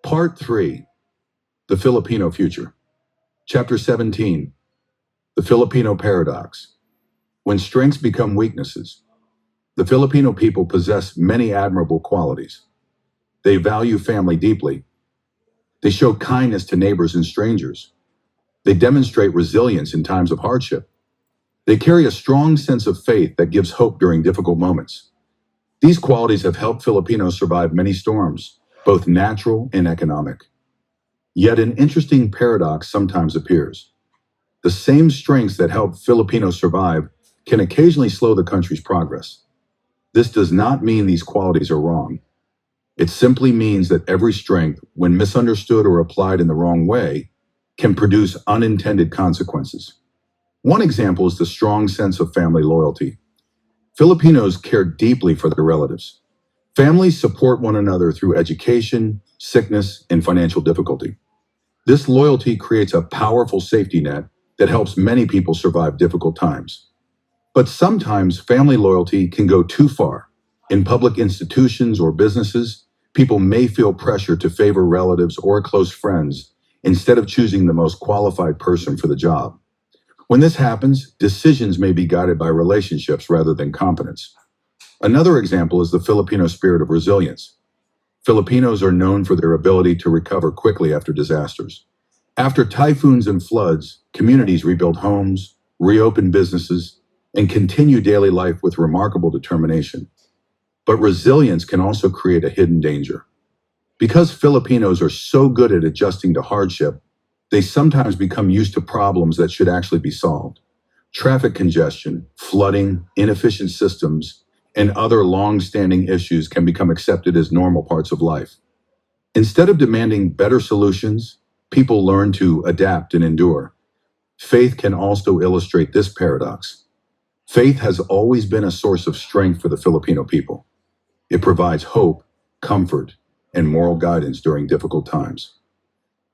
Part 3. The Filipino Future. Chapter 17. The Filipino Paradox. When strengths become weaknesses. The Filipino people possess many admirable qualities. They value family deeply. They show kindness to neighbors and strangers. They demonstrate resilience in times of hardship. They carry a strong sense of faith that gives hope during difficult moments. These qualities have helped Filipinos survive many storms, both natural and economic. Yet an interesting paradox sometimes appears. The same strengths that help Filipinos survive can occasionally slow the country's progress. This does not mean these qualities are wrong. It simply means that every strength, when misunderstood or applied in the wrong way, can produce unintended consequences. One example is the strong sense of family loyalty. Filipinos care deeply for their relatives. Families support one another through education, sickness, and financial difficulty. This loyalty creates a powerful safety net that helps many people survive difficult times. But sometimes family loyalty can go too far. In public institutions or businesses, people may feel pressure to favor relatives or close friends instead of choosing the most qualified person for the job. When this happens, decisions may be guided by relationships rather than competence. Another example is the Filipino spirit of resilience. Filipinos are known for their ability to recover quickly after disasters. After typhoons and floods, communities rebuild homes, reopen businesses, and continue daily life with remarkable determination. But resilience can also create a hidden danger. Because Filipinos are so good at adjusting to hardship, they sometimes become used to problems that should actually be solved. Traffic congestion, flooding, inefficient systems, and other long-standing issues can become accepted as normal parts of life. Instead of demanding better solutions, people learn to adapt and endure. Faith can also illustrate this paradox. Faith has always been a source of strength for the Filipino people. It provides hope, comfort, and moral guidance during difficult times.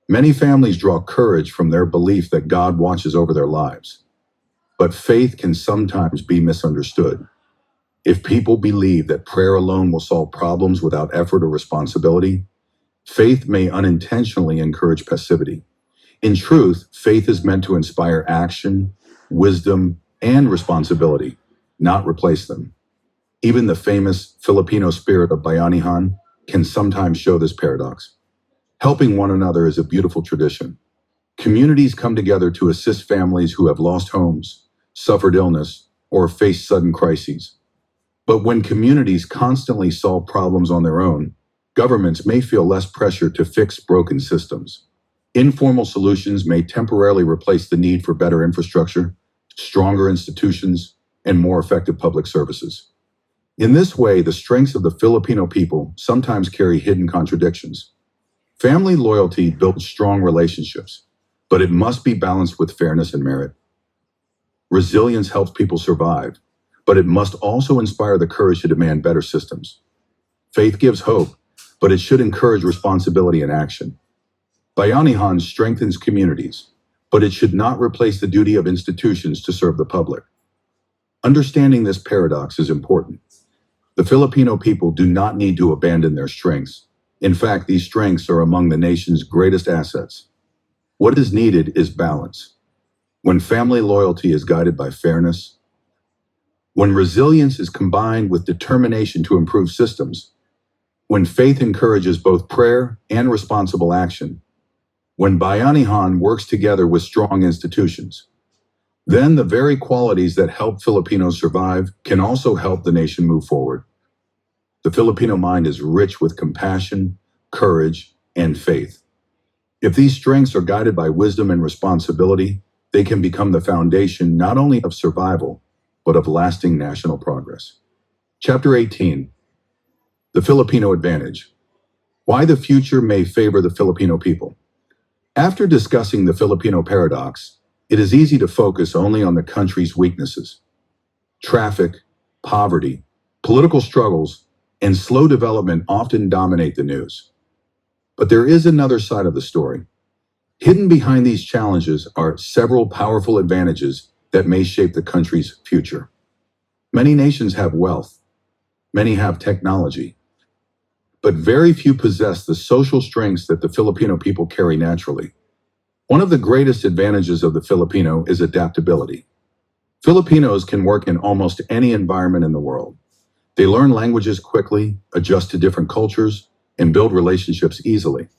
Many families draw courage from their belief that God watches over their lives. But faith can sometimes be misunderstood. If people believe that prayer alone will solve problems without effort or responsibility, faith may unintentionally encourage passivity. In truth, faith is meant to inspire action, wisdom, and responsibility, not replace them. Even the famous Filipino spirit of bayanihan can sometimes show this paradox. Helping one another is a beautiful tradition. Communities come together to assist families who have lost homes, suffered illness, or faced sudden crises. But when communities constantly solve problems on their own, governments may feel less pressure to fix broken systems. Informal solutions may temporarily replace the need for better infrastructure, stronger institutions, and more effective public services. In this way, the strengths of the Filipino people sometimes carry hidden contradictions. Family loyalty builds strong relationships, but it must be balanced with fairness and merit. Resilience helps people survive, but it must also inspire the courage to demand better systems. Faith gives hope, but it should encourage responsibility and action. Bayanihan strengthens communities, but it should not replace the duty of institutions to serve the public. Understanding this paradox is important. The Filipino people do not need to abandon their strengths. In fact, these strengths are among the nation's greatest assets. What is needed is balance. When family loyalty is guided by fairness, when resilience is combined with determination to improve systems, when faith encourages both prayer and responsible action, when bayanihan works together with strong institutions, then the very qualities that help Filipinos survive can also help the nation move forward. The Filipino mind is rich with compassion, courage, and faith. If these strengths are guided by wisdom and responsibility, they can become the foundation not only of survival, but of lasting national progress. Chapter 18. The Filipino Advantage. Why the future may favor the Filipino people. After discussing the Filipino paradox, it is easy to focus only on the country's weaknesses. Traffic, poverty, political struggles, and slow development often dominate the news. But there is another side of the story. Hidden behind these challenges are several powerful advantages that may shape the country's future. Many nations have wealth. Many have technology. but very few possess the social strengths that the Filipino people carry naturally. One of the greatest advantages of the Filipino is adaptability. Filipinos can work in almost any environment in the world. They learn languages quickly, adjust to different cultures, and build relationships easily.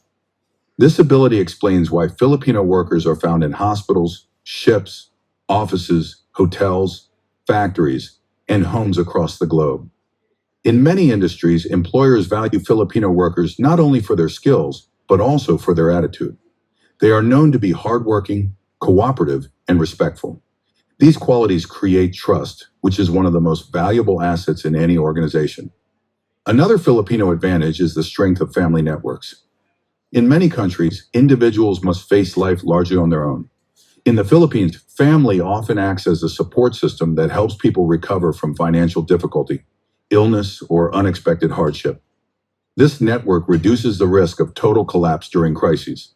This ability explains why Filipino workers are found in hospitals, ships, offices, hotels, factories, and homes across the globe. In many industries, employers value Filipino workers not only for their skills, but also for their attitude. They are known to be hardworking, cooperative, and respectful. These qualities create trust, which is one of the most valuable assets in any organization. Another Filipino advantage is the strength of family networks. In many countries, individuals must face life largely on their own. In the Philippines, family often acts as a support system that helps people recover from financial difficulty, illness, or unexpected hardship. This network reduces the risk of total collapse during crises.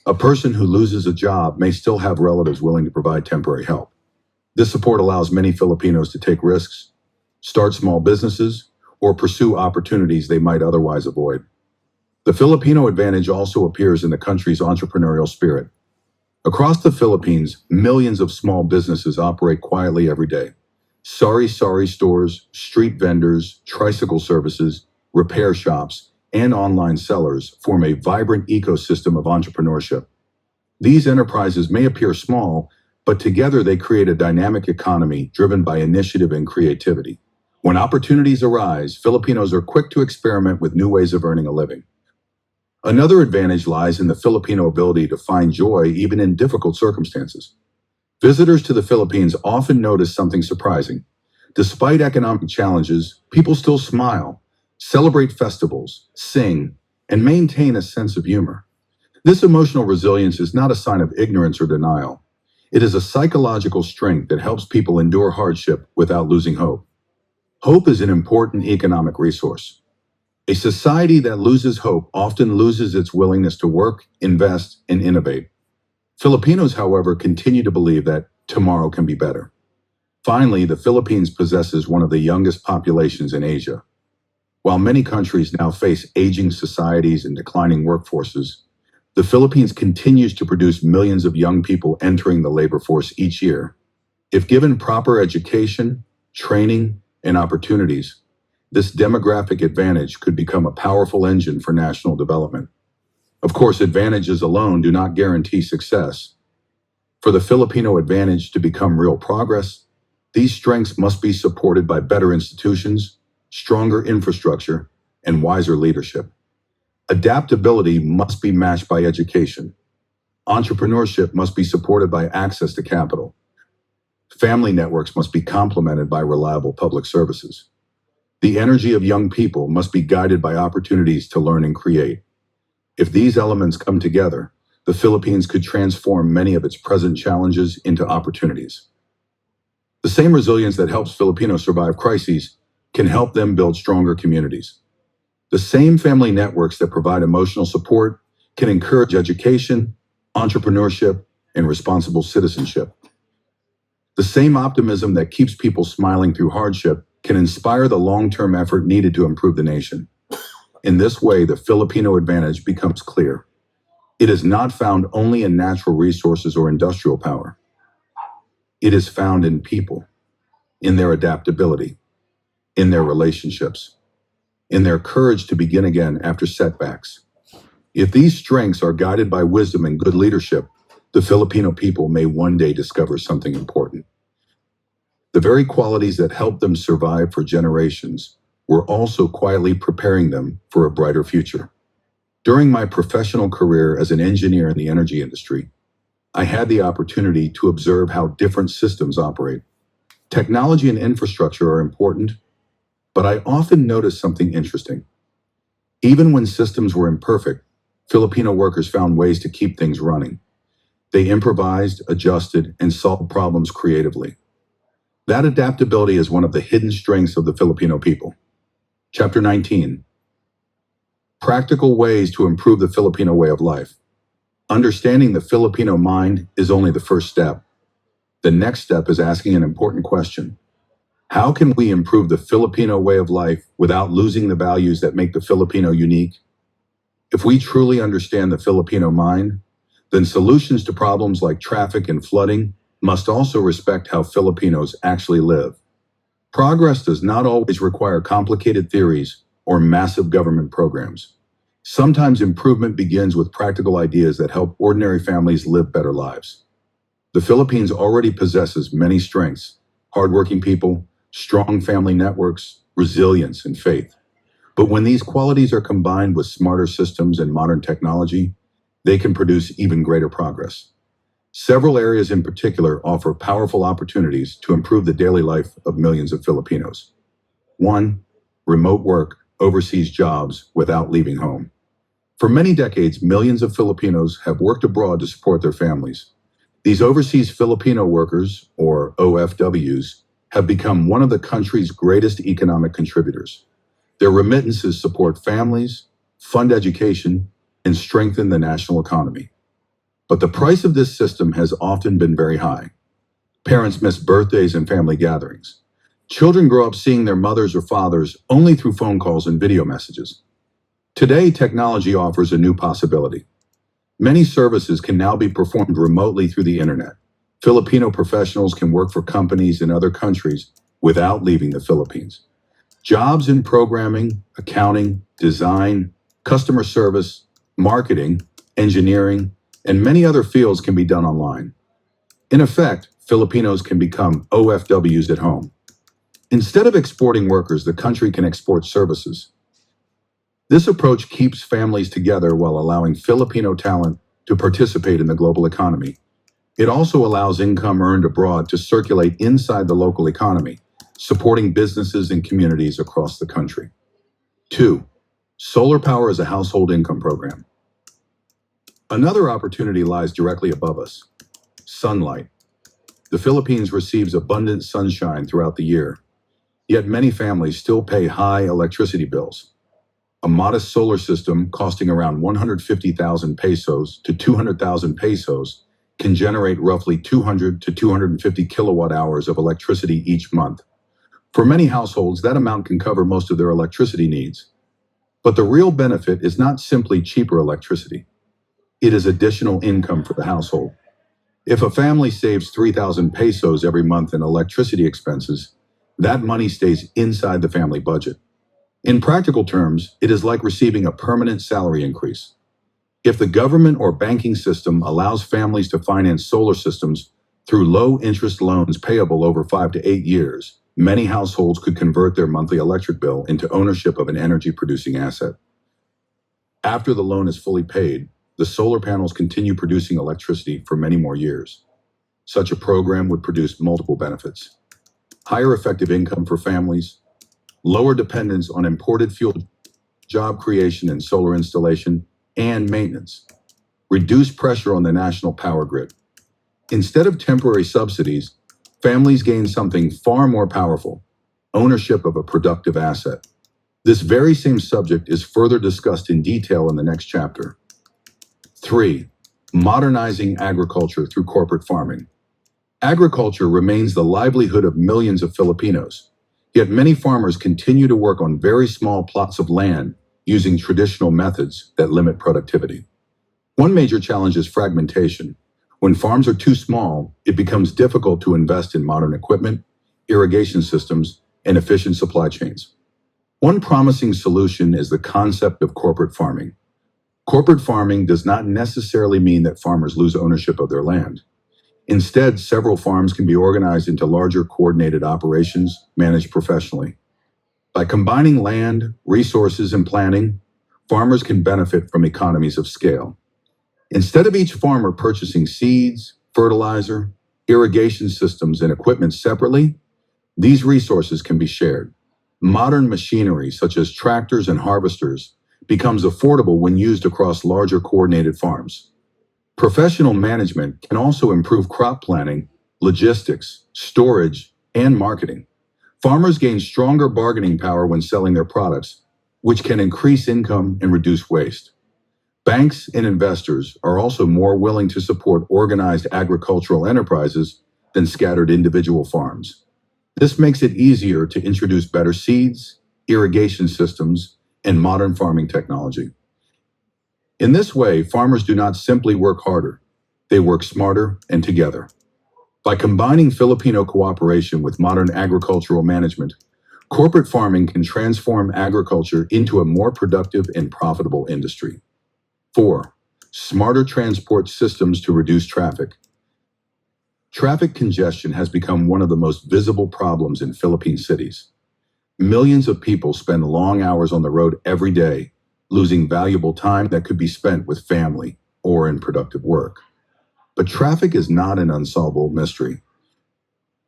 A person who loses a job may still have relatives willing to provide temporary help. This support allows many Filipinos to take risks, start small businesses, or pursue opportunities they might otherwise avoid. The Filipino advantage also appears in the country's entrepreneurial spirit. Across the Philippines, millions of small businesses operate quietly every day. Sari-sari stores, street vendors, tricycle services, repair shops, and online sellers form a vibrant ecosystem of entrepreneurship. These enterprises may appear small, but together they create a dynamic economy driven by initiative and creativity. When opportunities arise, Filipinos are quick to experiment with new ways of earning a living. Another advantage lies in the Filipino ability to find joy even in difficult circumstances. Visitors to the Philippines often notice something surprising. Despite economic challenges, people still smile, celebrate festivals, sing, and maintain a sense of humor. This emotional resilience is not a sign of ignorance or denial. It is a psychological strength that helps people endure hardship without losing hope. Hope is an important economic resource. A society that loses hope often loses its willingness to work, invest, and innovate. Filipinos, however, continue to believe that tomorrow can be better. Finally, the Philippines possesses one of the youngest populations in Asia. While many countries now face aging societies and declining workforces, the Philippines continues to produce millions of young people entering the labor force each year. If given proper education, training, and opportunities, this demographic advantage could become a powerful engine for national development. Of course, advantages alone do not guarantee success. For the Filipino advantage to become real progress, these strengths must be supported by better institutions, stronger infrastructure, and wiser leadership. Adaptability must be matched by education. Entrepreneurship must be supported by access to capital. Family networks must be complemented by reliable public services. The energy of young people must be guided by opportunities to learn and create. If these elements come together, the Philippines could transform many of its present challenges into opportunities. The same resilience that helps Filipinos survive crises can help them build stronger communities. The same family networks that provide emotional support can encourage education, entrepreneurship, and responsible citizenship. The same optimism that keeps people smiling through hardship can inspire the long-term effort needed to improve the nation. In this way, the Filipino advantage becomes clear. It is not found only in natural resources or industrial power. It is found in people, in their adaptability, in their relationships, in their courage to begin again after setbacks. If these strengths are guided by wisdom and good leadership, the Filipino people may one day discover something important. The very qualities that helped them survive for generations were also quietly preparing them for a brighter future. During my professional career as an engineer in the energy industry, I had the opportunity to observe how different systems operate. Technology and infrastructure are important, but I often noticed something interesting. Even when systems were imperfect, Filipino workers found ways to keep things running. They improvised, adjusted, and solved problems creatively. That adaptability is one of the hidden strengths of the Filipino people. Chapter 19. Practical ways to improve the Filipino way of life. Understanding the Filipino mind is only the first step. The next step is asking an important question. How can we improve the Filipino way of life without losing the values that make the Filipino unique? If we truly understand the Filipino mind, then solutions to problems like traffic and flooding must also respect how Filipinos actually live. Progress does not always require complicated theories or massive government programs. Sometimes improvement begins with practical ideas that help ordinary families live better lives. The Philippines already possesses many strengths: hardworking people, strong family networks, resilience, and faith. But when these qualities are combined with smarter systems and modern technology, they can produce even greater progress. Several areas in particular offer powerful opportunities to improve the daily life of millions of Filipinos. 1. Remote work, overseas jobs without leaving home. For many decades, millions of Filipinos have worked abroad to support their families. These overseas Filipino workers, or OFWs, have become one of the country's greatest economic contributors. Their remittances support families, fund education, and strengthen the national economy. But the price of this system has often been very high. Parents miss birthdays and family gatherings. Children grow up seeing their mothers or fathers only through phone calls and video messages. Today, technology offers a new possibility. Many services can now be performed remotely through the internet. Filipino professionals can work for companies in other countries without leaving the Philippines. Jobs in programming, accounting, design, customer service, marketing, engineering, and many other fields can be done online. In effect, Filipinos can become OFWs at home. Instead of exporting workers, the country can export services. This approach keeps families together while allowing Filipino talent to participate in the global economy. It also allows income earned abroad to circulate inside the local economy, supporting businesses and communities across the country. 2. Solar power as a household income program. Another opportunity lies directly above us: sunlight. The Philippines receives abundant sunshine throughout the year, yet many families still pay high electricity bills. A modest solar system costing around 150,000 pesos to 200,000 pesos can generate roughly 200 to 250 kilowatt hours of electricity each month. For many households, that amount can cover most of their electricity needs. But the real benefit is not simply cheaper electricity. It is additional income for the household. If a family saves 3,000 pesos every month in electricity expenses, that money stays inside the family budget. In practical terms, it is like receiving a permanent salary increase. If the government or banking system allows families to finance solar systems through low-interest loans payable over 5 to 8 years, many households could convert their monthly electric bill into ownership of an energy-producing asset. After the loan is fully paid, the solar panels continue producing electricity for many more years. Such a program would produce multiple benefits: higher effective income for families, lower dependence on imported fuel, job creation in solar installation and maintenance, reduce pressure on the national power grid. Instead of temporary subsidies, families gain something far more powerful: ownership of a productive asset. This very same subject is further discussed in detail in the next chapter. 3. Modernizing agriculture through corporate farming. Agriculture remains the livelihood of millions of Filipinos, yet many farmers continue to work on very small plots of land using traditional methods that limit productivity. One major challenge is fragmentation. When farms are too small, it becomes difficult to invest in modern equipment, irrigation systems, and efficient supply chains. One promising solution is the concept of corporate farming. Corporate farming does not necessarily mean that farmers lose ownership of their land. Instead, several farms can be organized into larger coordinated operations managed professionally. By combining land, resources, and planning, farmers can benefit from economies of scale. Instead of each farmer purchasing seeds, fertilizer, irrigation systems, and equipment separately, these resources can be shared. Modern machinery, such as tractors and harvesters, becomes affordable when used across larger coordinated farms. Professional management can also improve crop planning, logistics, storage, and marketing. Farmers gain stronger bargaining power when selling their products, which can increase income and reduce waste. Banks and investors are also more willing to support organized agricultural enterprises than scattered individual farms. This makes it easier to introduce better seeds, irrigation systems, and modern farming technology. In this way, farmers do not simply work harder, they work smarter and together. By combining Filipino cooperation with modern agricultural management, corporate farming can transform agriculture into a more productive and profitable industry. 4. Smarter transport systems to reduce traffic. Traffic congestion has become one of the most visible problems in Philippine cities. Millions of people spend long hours on the road every day, losing valuable time that could be spent with family or in productive work. But traffic is not an unsolvable mystery.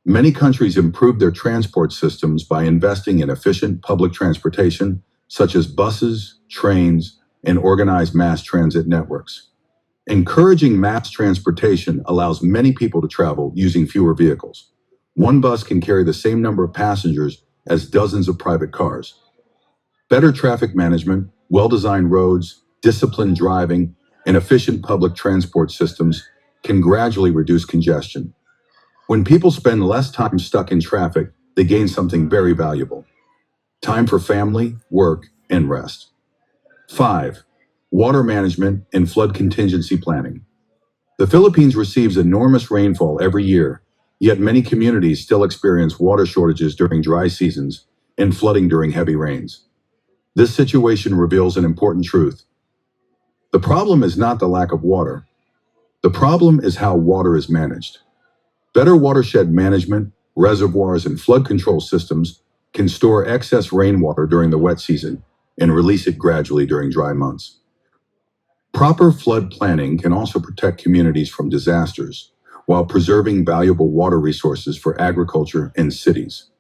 Many countries improve their transport systems by investing in efficient public transportation, such as buses, trains, and organized mass transit networks. Encouraging mass transportation allows many people to travel using fewer vehicles. One bus can carry the same number of passengers as dozens of private cars. Better traffic management, well-designed roads, disciplined driving, and efficient public transport systems can gradually reduce congestion. When people spend less time stuck in traffic, they gain something very valuable: time for family, work, and rest. 5. Water management and flood contingency planning. The Philippines receives enormous rainfall every year, yet many communities still experience water shortages during dry seasons and flooding during heavy rains. This situation reveals an important truth. The problem is not the lack of water. The problem is how water is managed. Better watershed management, reservoirs, and flood control systems can store excess rainwater during the wet season and release it gradually during dry months. Proper flood planning can also protect communities from disasters while preserving valuable water resources for agriculture and cities.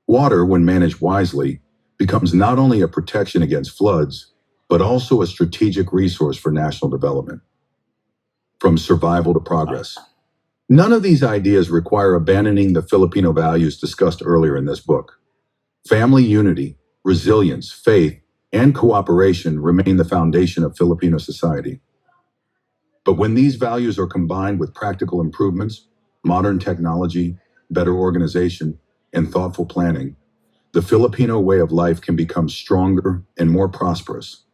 Water, when managed wisely, becomes not only a protection against floods, but also a strategic resource for national development. From survival to progress. None of these ideas require abandoning the Filipino values discussed earlier in this book. Family unity, resilience, faith, and cooperation remain the foundation of Filipino society. But when these values are combined with practical improvements, modern technology, better organization, and thoughtful planning, the Filipino way of life can become stronger and more prosperous.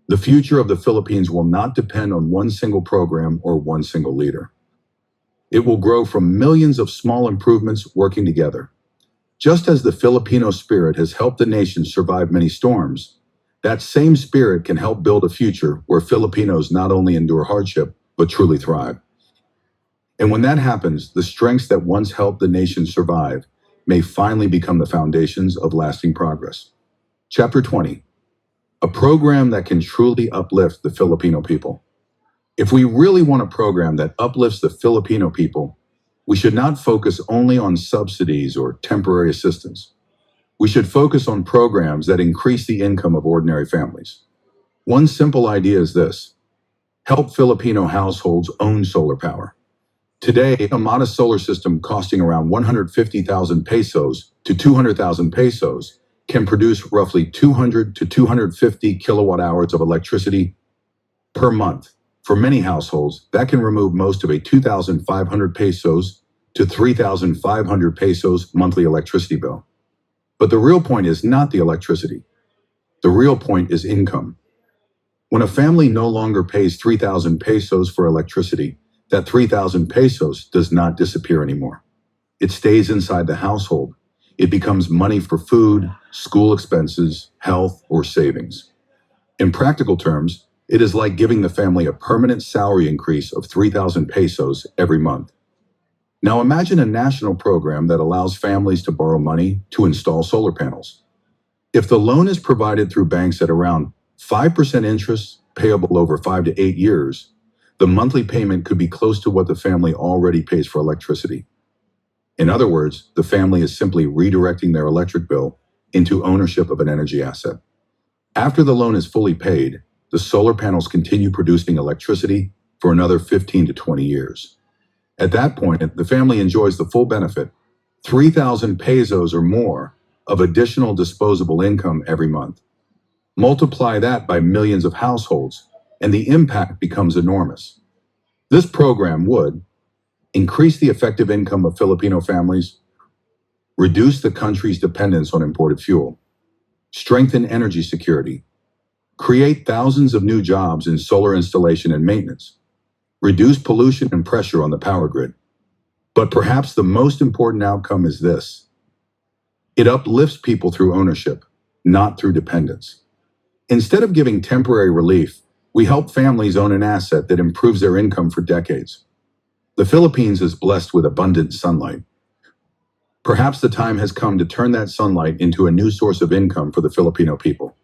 The future of the Philippines will not depend on one single program or one single leader. It will grow from millions of small improvements working together. Just as the Filipino spirit has helped the nation survive many storms, that same spirit can help build a future where Filipinos not only endure hardship, but truly thrive. And when that happens, the strengths that once helped the nation survive may finally become the foundations of lasting progress. Chapter 20. A program that can truly uplift the Filipino people. If we really want a program that uplifts the Filipino people, we should not focus only on subsidies or temporary assistance. We should focus on programs that increase the income of ordinary families. One simple idea is this: help Filipino households own solar power. Today, a modest solar system costing around 150,000 pesos to 200,000 pesos can produce roughly 200 to 250 kilowatt hours of electricity per month. For many households, that can remove most of a 2,500 pesos to 3,500 pesos monthly electricity bill. But the real point is not the electricity. The real point is income. When a family no longer pays 3,000 pesos for electricity, that 3,000 pesos does not disappear anymore. It stays inside the household. It becomes money for food, school expenses, health, or savings. In practical terms, it is like giving the family a permanent salary increase of 3,000 pesos every month. Now imagine a national program that allows families to borrow money to install solar panels. If the loan is provided through banks at around 5% interest, payable over 5 to 8 years, the monthly payment could be close to what the family already pays for electricity. In other words, the family is simply redirecting their electric bill into ownership of an energy asset. After the loan is fully paid, the solar panels continue producing electricity for another 15 to 20 years. At that point, the family enjoys the full benefit, 3,000 pesos or more, of additional disposable income every month. Multiply that by millions of households, and the impact becomes enormous. This program would increase the effective income of Filipino families, reduce the country's dependence on imported fuel, strengthen energy security, create thousands of new jobs in solar installation and maintenance, reduce pollution and pressure on the power grid. But perhaps the most important outcome is this: it uplifts people through ownership, not through dependence. Instead of giving temporary relief, we help families own an asset that improves their income for decades. The Philippines is blessed with abundant sunlight. Perhaps the time has come to turn that sunlight into a new source of income for the Filipino people.